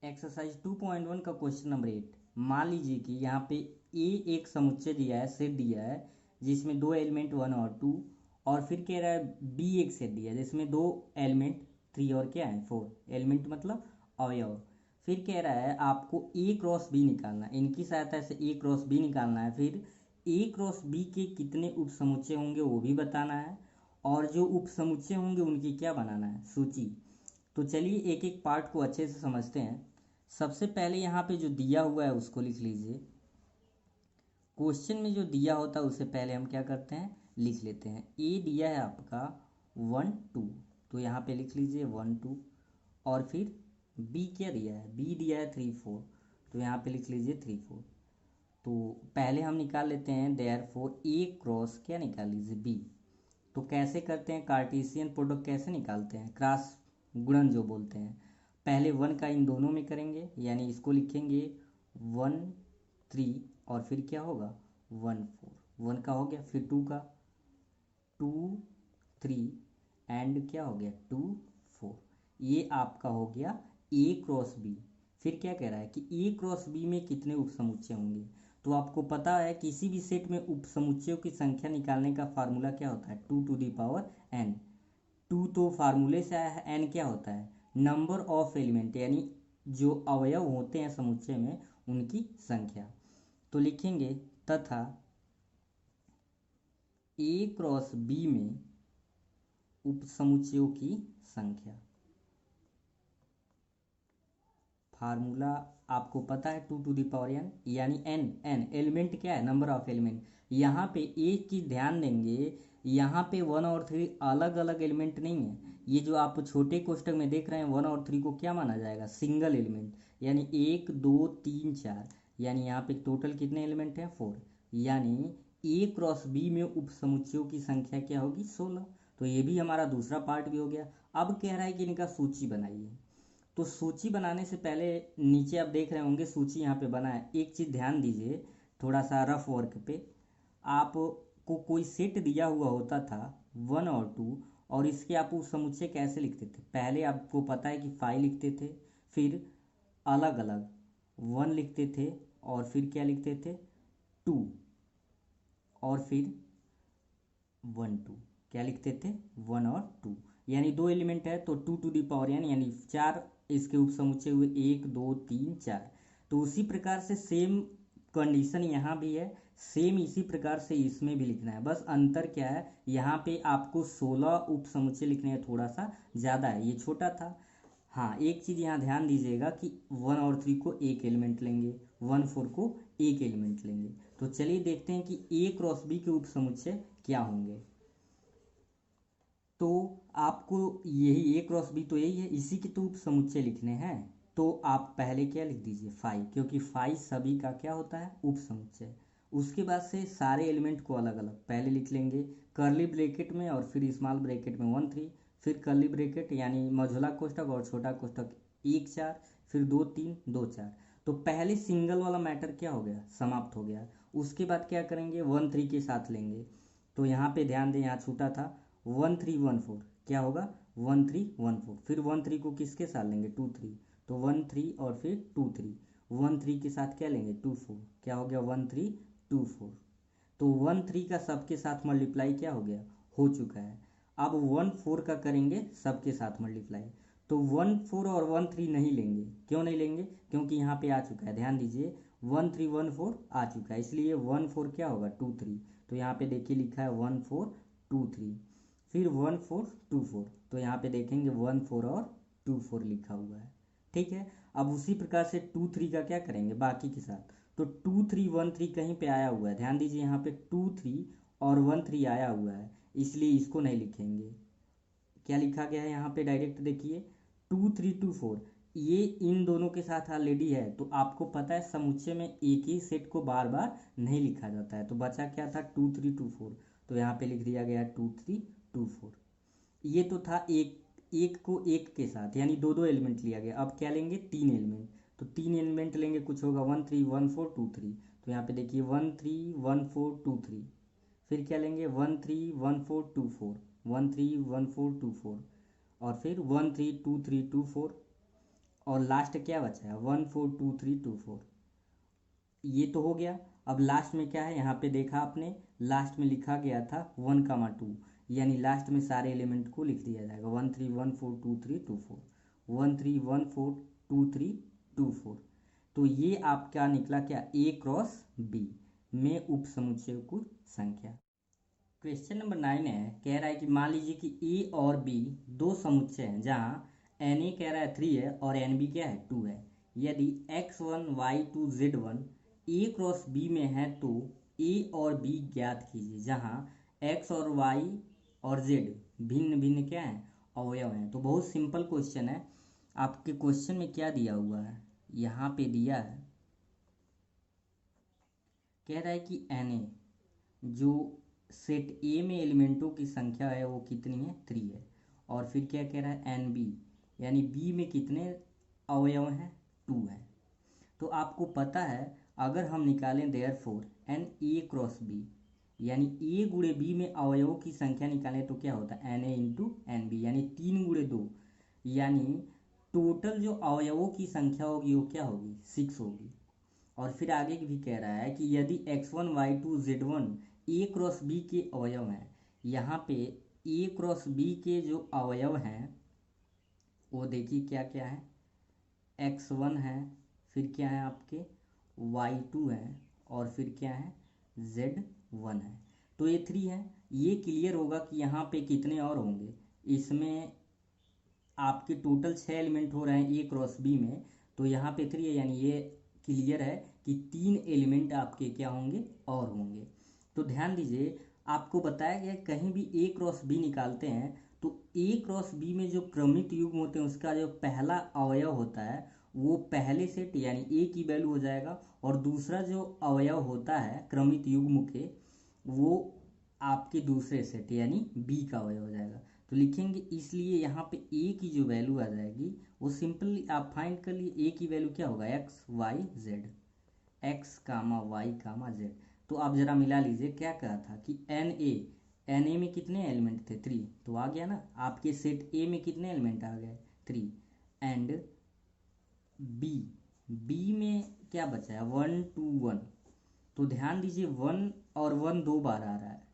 Exercise 2.1 का question number 8। मान लीजिए कि यहाँ पे ए एक समुच्चय दिया है, सेट दिया है जिसमें दो एलिमेंट 1 और 2, और फिर कह रहा है बी एक सेट दिया है जिसमें दो एलिमेंट 3 और क्या है 4 एलिमेंट मतलब अवयव। फिर कह रहा है आपको ए क्रॉस बी निकालना है, इनकी सहायता से ए क्रॉस बी निकालना है। फिर ए क्रॉस बी के कितने उप समुच्चय होंगे वो भी बताना है, और जो उप समुच्चय होंगे उनकी क्या बनाना है सूची। तो चलिए एक एक पार्ट को अच्छे से समझते हैं। सबसे पहले यहाँ पे जो दिया हुआ है उसको लिख लीजिए। क्वेश्चन में जो दिया होता है उससे पहले हम क्या करते हैं, लिख लेते हैं। ए दिया है आपका 1 2, तो यहाँ पे लिख लीजिए 1 2। और फिर बी क्या दिया है, बी दिया है 3 4, तो यहाँ पे लिख लीजिए 3 4। तो पहले हम निकाल लेते हैं देयरफॉर ए क्रॉस क्या निकाल लीजिए बी। तो कैसे करते हैं, कार्टेशियन प्रोडक्ट कैसे निकालते हैं, क्रॉस गुणन जो बोलते हैं। पहले 1 का इन दोनों में करेंगे, यानी इसको लिखेंगे 1 3, और फिर क्या होगा 1 4, 1 का हो गया, फिर 2 का 2 3, एंड क्या हो गया 2 4। ये आपका हो गया ए क्रॉस बी। फिर क्या कह रहा है कि ए क्रॉस बी में कितने उप समुच्चय होंगे। तो आपको पता है किसी भी सेट में उप समुच्चयों की संख्या निकालने का फार्मूला क्या होता है, 2 टू दी पावर n। 2 तो फार्मूले से आया है, n क्या होता है नंबर ऑफ एलिमेंट, यानी जो अवयव होते हैं समुच्चय में उनकी संख्या। तो लिखेंगे तथा ए क्रॉस बी में उप समुच्चयों की संख्या। फार्मूला आपको पता है 2 टू दी पावर n, यानी n एलिमेंट क्या है नंबर ऑफ एलिमेंट। यहाँ पे एक चीज ध्यान देंगे, यहाँ पे 1 और 3 अलग अलग एलिमेंट नहीं है। ये जो आप छोटे कोष्टक में देख रहे हैं 1 और 3 को क्या माना जाएगा, सिंगल एलिमेंट, यानी 1 2 3 4, यानी यहाँ पे टोटल कितने एलिमेंट हैं 4। यानी ए क्रॉस बी में उप समुच्चयों की संख्या क्या होगी 16। तो ये भी हमारा दूसरा पार्ट भी हो गया। अब कह रहा है कि इनका सूची बनाइए। तो सूची बनाने से पहले नीचे आप देख रहे होंगे सूची यहाँ पे बना है। एक चीज़ ध्यान दीजिए, थोड़ा सा रफ वर्क पे आपको कोई सेट दिया हुआ होता था 1 और 2, और इसके आप उस समुच्चय कैसे लिखते थे, पहले आपको पता है कि 5 लिखते थे, फिर अलग अलग 1 लिखते थे, और फिर क्या लिखते थे 2, और फिर 1 2, क्या लिखते थे 1 और 2। यानी दो एलिमेंट है तो 2 टू दी पावर n, यानी 4 इसके उप समुच्चय हुए 1 2 3 4। तो उसी प्रकार से सेम कंडीशन यहाँ भी है, सेम इसी प्रकार से इसमें भी लिखना है। बस अंतर क्या है, यहाँ पे आपको 16 उप समुच्चय लिखने हैं, थोड़ा सा ज़्यादा है, ये छोटा था। हाँ एक चीज़ यहाँ ध्यान दीजिएगा कि 1 और 3 को एक एलिमेंट लेंगे, 1 4 को एक एलिमेंट लेंगे। तो चलिए देखते हैं कि ए क्रॉस बी के उप समुच्चय क्या होंगे। तो आपको यही ए क्रॉस बी तो यही है, इसी के तो उप समुच्चय लिखने हैं। तो आप पहले क्या लिख दीजिए 5, क्योंकि 5 सभी का क्या होता है उप समुच्चय। उसके बाद से सारे एलिमेंट को अलग अलग पहले लिख लेंगे कर्ली ब्रैकेट में, और फिर स्मॉल ब्रैकेट में 1 3, फिर कर्ली ब्रैकेट यानी मझोला कोष्ठक और छोटा कोष्ठक 1 4, फिर 2 3 2 4। तो पहले सिंगल वाला मैटर क्या हो गया समाप्त हो गया। उसके बाद क्या करेंगे 1 3 के साथ लेंगे। तो यहाँ पे ध्यान दें, यहाँ छूटा था 1 3 1 4, क्या होगा 1 3 1 4। फिर 1 3 को किसके साथ लेंगे 2 3, तो 1 3 और फिर 2 3। 1 3 के साथ क्या लेंगे 2 4, क्या हो गया 1 3 2 4। तो 1 3 का सबके साथ मल्टीप्लाई क्या हो गया हो चुका है। अब 1 4 का करेंगे सबके साथ मल्टीप्लाई। तो 1 4 और 1 3 नहीं लेंगे, क्यों नहीं लेंगे, क्योंकि यहाँ पे आ चुका है, ध्यान दीजिए 1 3 1 4 आ चुका है, इसलिए 1 4 क्या होगा 2 3। तो यहाँ पे देखिए लिखा है 1 4 2 3, फिर 1 4 2 4, तो यहाँ पे देखेंगे 1 4 और 2 4 लिखा हुआ है। ठीक है, अब उसी प्रकार से 2 3 का क्या करेंगे बाकी के साथ। तो 2 3 1 3 कहीं पे आया हुआ है, ध्यान दीजिए यहाँ पे 2 3 और 1 3 आया हुआ है, इसलिए इसको नहीं लिखेंगे। क्या लिखा गया है यहाँ पे डायरेक्ट देखिए 2 3 2 4, ये इन दोनों के साथ ऑलरेडी है। तो आपको पता है समुच्चय में एक ही सेट को बार बार नहीं लिखा जाता है। तो बचा क्या था 2 3 2 4, तो यहाँ पे लिख दिया गया 2 3 2 4। ये तो था एक एक को एक के साथ, यानी दो दो एलिमेंट लिया गया। अब क्या लेंगे 3 एलिमेंट, तो 3 एलिमेंट लेंगे, कुछ होगा 1 3 1 4 2 3। तो यहाँ पे देखिए 1 3 1 4 2 3, फिर क्या लेंगे 1 3 1 4 2 4, 1 3 1 4 2 4, और फिर 1 3 2 3 2 4, और लास्ट क्या बचा है 1 4 2 3 2 4, ये तो हो गया। अब लास्ट में क्या है, यहाँ पे देखा आपने लास्ट में लिखा गया था 1, 2, यानी लास्ट में सारे एलिमेंट को लिख दिया जाएगा 1 3 1 4 2 3 2 4, 1 3 1 4 2 3 2 4। तो ये आपका निकला क्या, ए क्रॉस बी में उप समुच्चय की संख्या। क्वेश्चन नंबर 9 है, कह रहा है कि मान लीजिए कि ए और बी दो समुच्चय हैं जहाँ एन ए कह रहा है 3 है और एन बी क्या है 2 है। यदि x1 y2 z1 ए क्रॉस बी में है तो ए और बी ज्ञात कीजिए जहाँ x और y और z भिन्न भिन्न क्या है, अवयव हैं। तो बहुत सिंपल क्वेश्चन है। आपके क्वेश्चन में क्या दिया हुआ है, यहाँ पे दिया है, कह रहा है कि एन ए जो सेट ए में एलिमेंटों की संख्या है वो कितनी है 3 है। और फिर क्या कह रहा है एन बी यानी बी में कितने अवयव हैं 2 है। तो आपको पता है अगर हम निकालें therefore n A cross B यानी ए गुणे बी में अवयवों की संख्या निकालें तो क्या होता है n A into n B यानी 3 गुणे 2, यानी टोटल जो अवयवों की संख्या होगी वो क्या होगी 6 होगी। और फिर आगे भी कह रहा है कि यदि x1 y2 z1 ए क्रॉस बी के अवयव हैं, यहाँ पे ए क्रॉस बी के जो अवयव हैं वो देखिए क्या क्या है, x1 है, फिर क्या है आपके y2 है और फिर क्या है z1 है। तो ये 3 है। ये क्लियर होगा कि यहाँ पे कितने और होंगे, इसमें आपके टोटल 6 एलिमेंट हो रहे हैं ए क्रॉस बी में, तो यहाँ पे 3 है यानी ये क्लियर है कि 3 एलिमेंट आपके क्या होंगे और होंगे। तो ध्यान दीजिए आपको बताया गया कहीं भी ए क्रॉस बी निकालते हैं तो ए क्रॉस बी में जो क्रमिक युग्म होते हैं उसका जो पहला अवयव होता है वो पहले सेट यानी ए की वैल्यू हो जाएगा और दूसरा जो अवयव होता है क्रमिक युग्म के वो आपके दूसरे सेट यानी बी का अवयव हो जाएगा। तो लिखेंगे इसलिए यहाँ पे ए की जो वैल्यू आ जाएगी वो सिंपली आप फाइंड कर लिए, ए की वैल्यू क्या होगा x Y Z, x comma y कामा जेड। तो आप जरा मिला लीजिए क्या कहा था कि एन ए में कितने एलिमेंट थे 3, तो आ गया ना आपके सेट ए में कितने एलिमेंट आ गए 3 एंड बी बी में क्या बचा है 1 2 1। तो ध्यान दीजिए 1 और 1 दो बार आ रहा है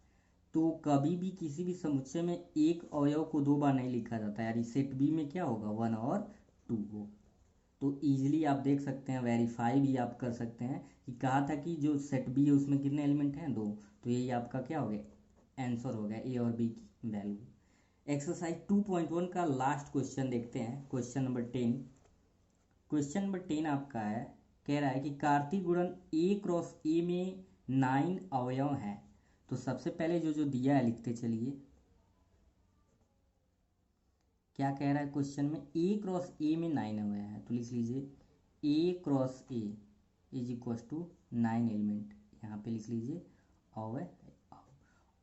तो कभी भी किसी भी समुच्चय में एक अवयव को दो बार नहीं लिखा जाता है, यानी सेट बी में क्या होगा 1 और 2 हो। तो इजीली आप देख सकते हैं, वेरीफाई भी आप कर सकते हैं कि कहा था कि जो सेट बी है उसमें कितने एलिमेंट हैं 2, तो यही आपका क्या हो गया आंसर हो गया ए और बी की वैल्यू। एक्सरसाइज 2.1 का लास्ट क्वेश्चन देखते हैं, क्वेश्चन नंबर 10। क्वेश्चन नंबर 10 आपका है, कह रहा है कि कार्तीय गुणन ए क्रॉस ए में 9 अवयव हैं। तो सबसे पहले जो जो दिया है लिखते चलिए, क्या कह रहा है क्वेश्चन में ए क्रॉस ए में 9 अवयव है। तो लिख लीजिए A cross A is equal to 9 element, यहाँ पे लिख लीजिए अवयव।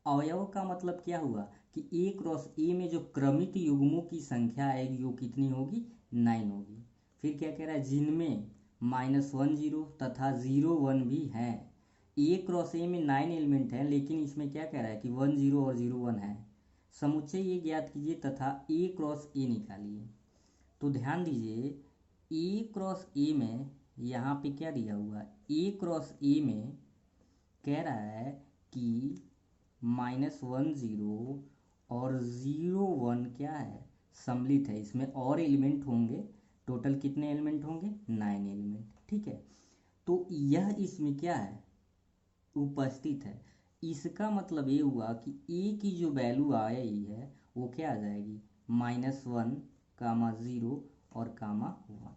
अवयव का मतलब क्या हुआ कि ए क्रॉस ए में जो क्रमिक युग्मों की संख्या आएगी वो कितनी होगी 9 होगी। फिर क्या कह रहा है जिनमें -1 0 तथा 0 1 भी हैं। ए क्रॉस ए में 9 एलिमेंट हैं लेकिन इसमें क्या कह रहा है कि 1 0 और 0 1 है। समुच्चय ये ज्ञात कीजिए तथा ए क्रॉस ए निकालिए। तो ध्यान दीजिए ए क्रॉस ए में यहाँ पे क्या दिया हुआ है, ए क्रॉस ए में कह रहा है कि -1 0 और 0 1 क्या है सम्मिलित है, इसमें और एलिमेंट होंगे। टोटल कितने एलिमेंट होंगे 9 एलिमेंट, ठीक है। तो यह इसमें क्या है उपस्थित है। इसका मतलब ये हुआ कि ए की जो वैल्यू आई है वो क्या आ जाएगी -1 कामा 0 और कामा 1,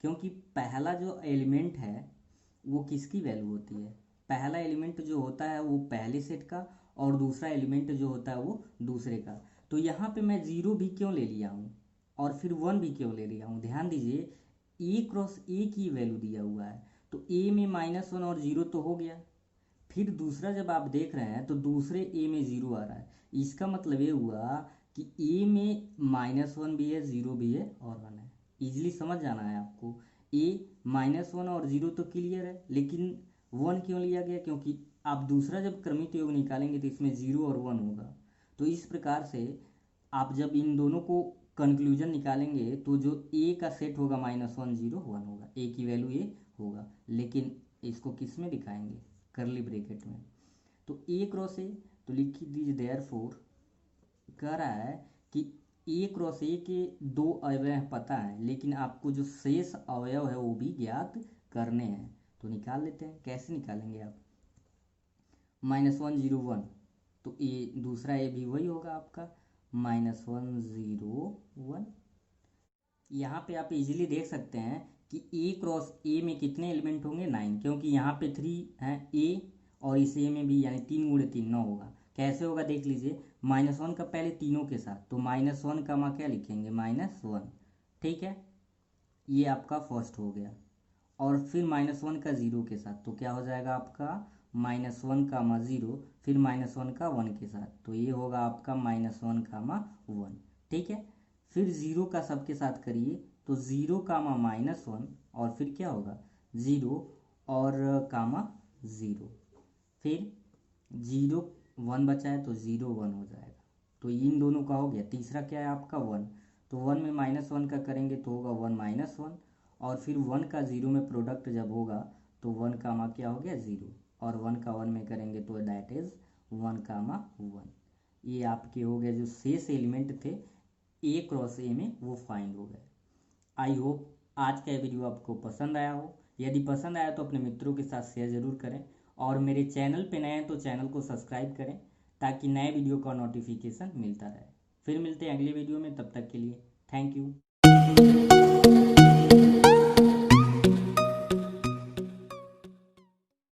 क्योंकि पहला जो एलिमेंट है वो किसकी वैल्यू होती है, पहला एलिमेंट जो होता है वो पहले सेट का और दूसरा एलिमेंट जो होता है वो दूसरे का। तो यहाँ पे मैं 0 भी क्यों ले लिया हूँ और फिर 1 भी क्यों ले लिया हूँ, ध्यान दीजिए ए क्रॉस ए की वैल्यू दिया हुआ है तो ए में -1 और 0 तो हो गया। फिर दूसरा जब आप देख रहे हैं तो दूसरे ए में 0 आ रहा है, इसका मतलब ये हुआ कि ए में -1 भी है 0 भी है और 1 है। इजीली समझ जाना है आपको। ए -1 और 0 तो क्लियर है लेकिन 1 क्यों लिया गया, क्योंकि आप दूसरा जब क्रमिक योग निकालेंगे तो इसमें 0 और 1 होगा। तो इस प्रकार से आप जब इन दोनों को कंक्लूजन निकालेंगे तो जो ए का सेट होगा -1 0 1 होगा, ए की वैल्यू ए होगा। लेकिन इसको किस में दिखाएंगे, करली ब्रेकेट में। तो ए क्रॉस ए तो लिख दीजिए देयरफॉर, कह रहा है कि ए क्रॉस ए के 2 अवयव पता है, लेकिन आपको जो शेष अवयव है वो भी ज्ञात करने हैं। तो निकाल लेते हैं। कैसे निकालेंगे आप, -1 0 1 तो ए दूसरा ए भी वही होगा आपका -1 0 1। यहाँ पे आप इजीली देख सकते हैं कि ए क्रॉस ए में कितने एलिमेंट होंगे, 9, क्योंकि यहाँ पे 3 हैं ए और इस ए में भी, यानी 3 × 3 9 होगा। कैसे होगा देख लीजिए, -1 का पहले तीनों के साथ, तो -1 का क्या लिखेंगे -1, ठीक है, ये आपका फर्स्ट हो गया। और फिर -1 का 0 के साथ, तो क्या हो जाएगा आपका -1 का 0, फिर -1 का 1 के साथ, तो ये होगा आपका -1 का 1, ठीक है। फिर 0 का सबके साथ करिए, तो 0 का -1 और फिर क्या होगा 0 और कामा 0, फिर 0 1 बचा है तो 0 1 हो जाएगा। तो इन दोनों का हो गया। तीसरा क्या है आपका 1, तो 1 में -1 का करेंगे तो होगा 1 -1, और फिर 1 का 0 में प्रोडक्ट जब होगा तो 1 कामा क्या हो गया 0, और 1 का 1 में करेंगे तो दैट इज़ 1 कामा 1। ये आपके हो गए जो शेष एलिमेंट थे ए क्रॉस ए में, वो फाइंड हो गए। आई होप आज का ये वीडियो आपको पसंद आया हो। यदि पसंद आया तो अपने मित्रों के साथ शेयर ज़रूर करें, और मेरे चैनल पे नए हैं तो चैनल को सब्सक्राइब करें ताकि नए वीडियो का नोटिफिकेशन मिलता रहे। फिर मिलते हैं अगले वीडियो में, तब तक के लिए थैंक यू।